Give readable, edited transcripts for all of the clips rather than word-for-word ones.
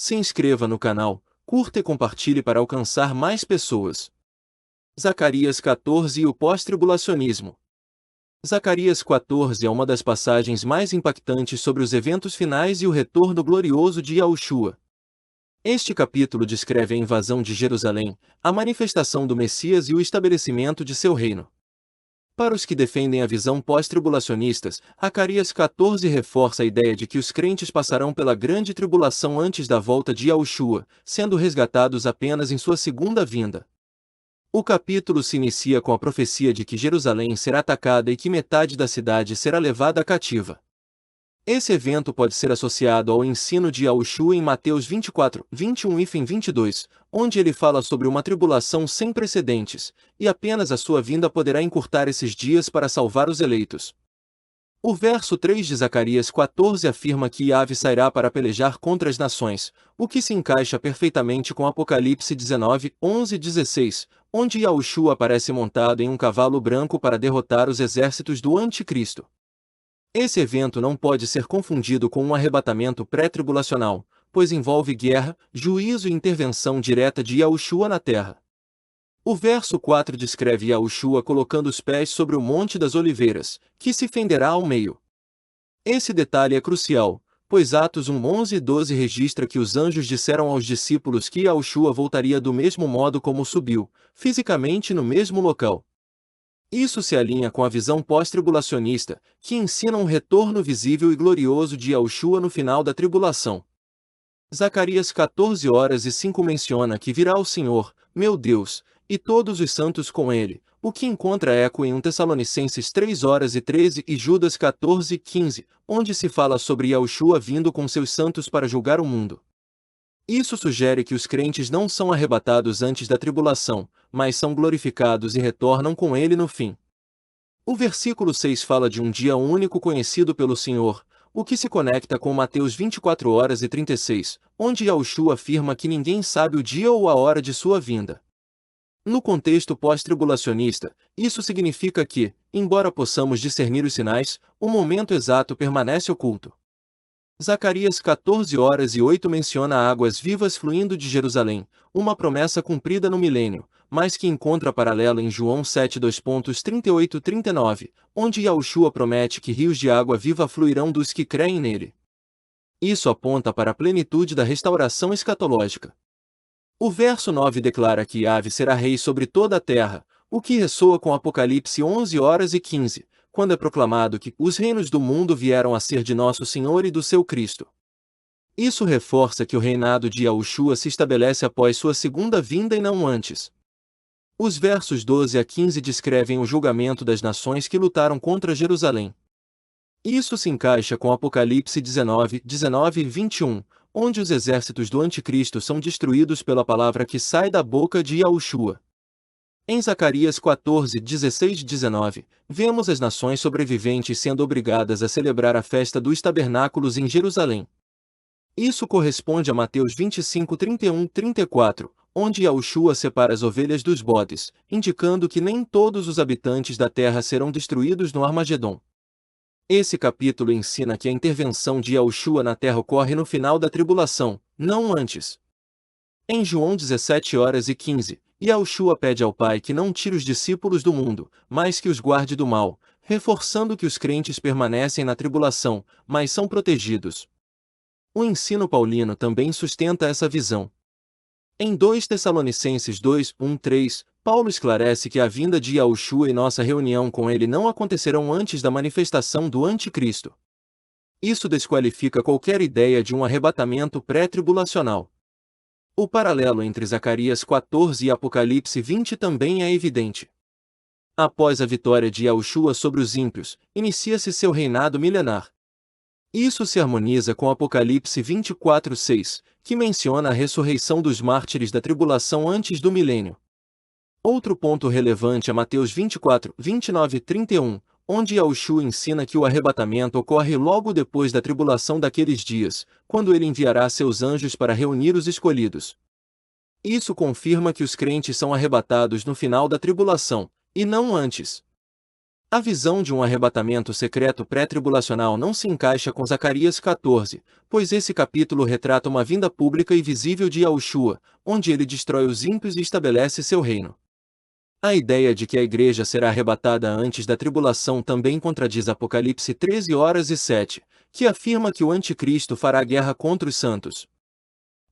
se inscreva no canal, curta e compartilhe para alcançar mais pessoas. Zacarias 14 e o pós-tribulacionismo. Zacarias 14 é uma das passagens mais impactantes sobre os eventos finais e o retorno glorioso de Yahushua. Este capítulo descreve a invasão de Jerusalém, a manifestação do Messias e o estabelecimento de seu reino. Para os que defendem a visão pós-tribulacionistas, Zacarias 14 reforça a ideia de que os crentes passarão pela grande tribulação antes da volta de Yahushua, sendo resgatados apenas em sua segunda vinda. O capítulo se inicia com a profecia de que Jerusalém será atacada e que metade da cidade será levada cativa. Esse evento pode ser associado ao ensino de Yahushua em Mateus 24, 21 e 22, onde ele fala sobre uma tribulação sem precedentes, e apenas a sua vinda poderá encurtar esses dias para salvar os eleitos. O verso 3 de Zacarias 14 afirma que Yahvé sairá para pelejar contra as nações, o que se encaixa perfeitamente com Apocalipse 19, 11 e 16, onde Yahushua aparece montado em um cavalo branco para derrotar os exércitos do Anticristo. Esse evento não pode ser confundido com um arrebatamento pré-tribulacional, pois envolve guerra, juízo e intervenção direta de Yahushua na terra. O verso 4 descreve Yahushua colocando os pés sobre o Monte das Oliveiras, que se fenderá ao meio. Esse detalhe é crucial, pois Atos 1, 11 e 12 registra que os anjos disseram aos discípulos que Yahushua voltaria do mesmo modo como subiu, fisicamente no mesmo local. Isso se alinha com a visão pós-tribulacionista, que ensina um retorno visível e glorioso de Yahushua no final da tribulação. Zacarias 14 horas e 5 menciona que virá o Senhor, meu Deus, e todos os santos com ele, o que encontra eco em 1 Tessalonicenses 3 horas e 13 e Judas 14 e 15, onde se fala sobre Yahushua vindo com seus santos para julgar o mundo. Isso sugere que os crentes não são arrebatados antes da tribulação, mas são glorificados e retornam com ele no fim. O versículo 6 fala de um dia único conhecido pelo Senhor, o que se conecta com Mateus 24 horas e 36, onde Yahushua afirma que ninguém sabe o dia ou a hora de sua vinda. No contexto pós-tribulacionista, isso significa que, embora possamos discernir os sinais, o momento exato permanece oculto. Zacarias 14 horas e 8 menciona águas vivas fluindo de Jerusalém, uma promessa cumprida no milênio, mas que encontra paralelo em João 7, 2.38 e 39, onde Yahushua promete que rios de água viva fluirão dos que creem nele. Isso aponta para a plenitude da restauração escatológica. O verso 9 declara que Yahvé será rei sobre toda a terra, o que ressoa com Apocalipse 11 horas e 15, quando é proclamado que os reinos do mundo vieram a ser de nosso Senhor e do seu Cristo. Isso reforça que o reinado de Yahushua se estabelece após sua segunda vinda e não antes. Os versos 12 a 15 descrevem o julgamento das nações que lutaram contra Jerusalém. Isso se encaixa com Apocalipse 19, 19 e 21, onde os exércitos do Anticristo são destruídos pela palavra que sai da boca de Yahushua. Em Zacarias 14, 16 e 19, vemos as nações sobreviventes sendo obrigadas a celebrar a festa dos tabernáculos em Jerusalém. Isso corresponde a Mateus 25, 31 e 34, onde Yahushua separa as ovelhas dos bodes, indicando que nem todos os habitantes da terra serão destruídos no Armagedon. Esse capítulo ensina que a intervenção de Yahushua na terra ocorre no final da tribulação, não antes. Em João 17 horas e 15, Yahushua pede ao Pai que não tire os discípulos do mundo, mas que os guarde do mal, reforçando que os crentes permanecem na tribulação, mas são protegidos. O ensino paulino também sustenta essa visão. Em 2 Tessalonicenses 2, 1, 3, Paulo esclarece que a vinda de Yahushua e nossa reunião com ele não acontecerão antes da manifestação do Anticristo. Isso desqualifica qualquer ideia de um arrebatamento pré-tribulacional. O paralelo entre Zacarias 14 e Apocalipse 20 também é evidente. Após a vitória de Yahushua sobre os ímpios, inicia-se seu reinado milenar. Isso se harmoniza com Apocalipse 24, 6, que menciona a ressurreição dos mártires da tribulação antes do milênio. Outro ponto relevante é Mateus 24, 29 e 31, onde Yahushua ensina que o arrebatamento ocorre logo depois da tribulação daqueles dias, quando ele enviará seus anjos para reunir os escolhidos. Isso confirma que os crentes são arrebatados no final da tribulação, e não antes. A visão de um arrebatamento secreto pré-tribulacional não se encaixa com Zacarias 14, pois esse capítulo retrata uma vinda pública e visível de Yahushua, onde ele destrói os ímpios e estabelece seu reino. A ideia de que a igreja será arrebatada antes da tribulação também contradiz Apocalipse 13:7, que afirma que o anticristo fará guerra contra os santos.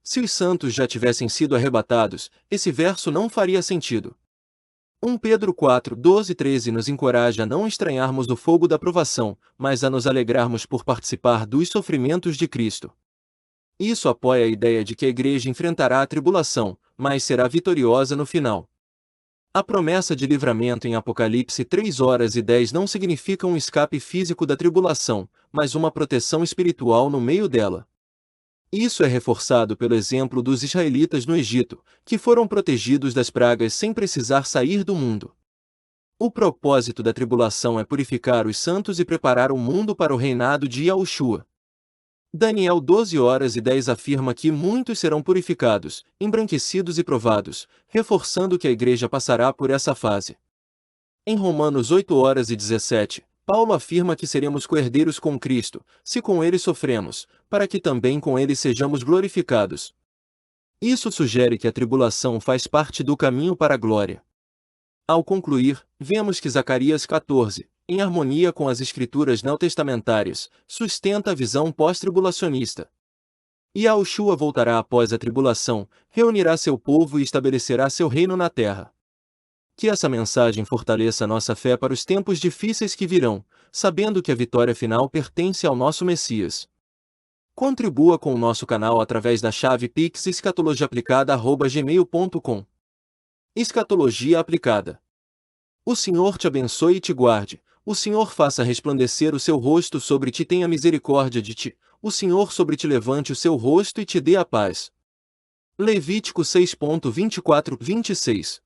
Se os santos já tivessem sido arrebatados, esse verso não faria sentido. 1 Pedro 4:12-13 nos encoraja a não estranharmos o fogo da provação, mas a nos alegrarmos por participar dos sofrimentos de Cristo. Isso apoia a ideia de que a igreja enfrentará a tribulação, mas será vitoriosa no final. A promessa de livramento em Apocalipse 3:10 não significa um escape físico da tribulação, mas uma proteção espiritual no meio dela. Isso é reforçado pelo exemplo dos israelitas no Egito, que foram protegidos das pragas sem precisar sair do mundo. O propósito da tribulação é purificar os santos e preparar o mundo para o reinado de Yahushua. Daniel 12:10 afirma que muitos serão purificados, embranquecidos e provados, reforçando que a igreja passará por essa fase. Em Romanos 8:17, Paulo afirma que seremos co-herdeiros com Cristo, se com ele sofremos, para que também com ele sejamos glorificados. Isso sugere que a tribulação faz parte do caminho para a glória. Ao concluir, vemos que Zacarias 14, em harmonia com as escrituras neotestamentárias, sustenta a visão pós-tribulacionista. Yahushua voltará após a tribulação, reunirá seu povo e estabelecerá seu reino na terra. Que essa mensagem fortaleça nossa fé para os tempos difíceis que virão, sabendo que a vitória final pertence ao nosso Messias. Contribua com o nosso canal através da chave Pix escatologiaaplicada@gmail.com. Escatologia aplicada. O Senhor te abençoe e te guarde. O Senhor faça resplandecer o seu rosto sobre ti e tenha misericórdia de ti. O Senhor sobre ti levante o seu rosto e te dê a paz. Levítico 6:24-26.